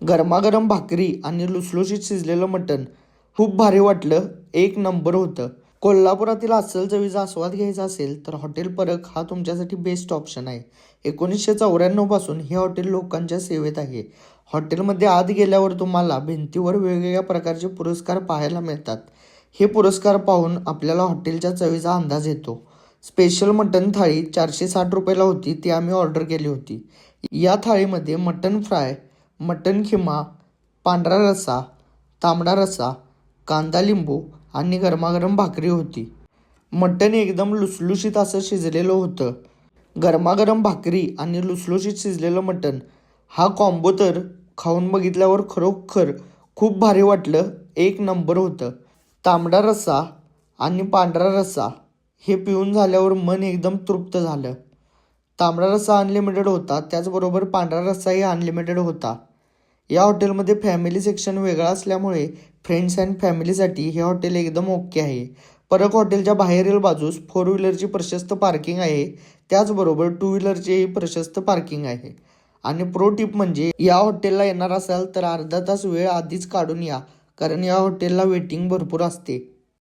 गरमागरम भाकरी आणि लुसलुशीत शिजलेलं मटण खूप भारी वाटलं. एक नंबर होतं. कोल्हापुरातील अस्सल चवीचा आस्वाद घ्यायचा असेल तर हॉटेल परख हा तुमच्यासाठी बेस्ट ऑप्शन आहे. 1994 पासून हे हॉटेल लोकांच्या सेवेत आहे. हॉटेलमध्ये आत गेल्यावर तुम्हाला भिंतीवर वेगवेगळ्या प्रकारचे पुरस्कार पाहायला मिळतात. हे पुरस्कार पाहून आपल्याला हॉटेलच्या चवीचा अंदाज येतो. स्पेशल मटण थाळी 460 रुपयाला होती, ती आम्ही ऑर्डर केली होती. या थाळीमध्ये मटण फ्राय, मटण खिमा, पांढरा रस्सा, तांबडा रस्सा, कांदा लिंबू आणि गरमागरम भाकरी होती. मटण एकदम लुसलुशीत असं शिजलेलं होतं. गरमागरम भाकरी आणि लुसलुशीत शिजलेलं मटण हा कॉम्बो तर खाऊन बघितल्यावर खरोखर खूप भारी वाटलं. एक नंबर होतं. तांबडा रस्सा आणि पांढरा रस्सा हे पिऊन झाल्यावर मन एकदम तृप्त झालं. तांबडा रस्सा अनलिमिटेड होता, त्याचबरोबर पांढरा रस्साही अनलिमिटेड होता. या हॉटेलमध्ये फॅमिली सेक्शन वेगळा असल्यामुळे फ्रेंड्स अँड फॅमिलीसाठी हे हॉटेल एकदम ओके आहे. परक हॉटेलच्या बाहेरील बाजूस 4 व्हीलरची प्रशस्त पार्किंग आहे, त्याचबरोबर 2 व्हीलरचीही प्रशस्त पार्किंग आहे. आणि प्रो टिप म्हणजे या हॉटेलला येणार असाल तर अर्धा तास वेळ आधीच काढून या, कारण या हॉटेलला वेटिंग भरपूर असते.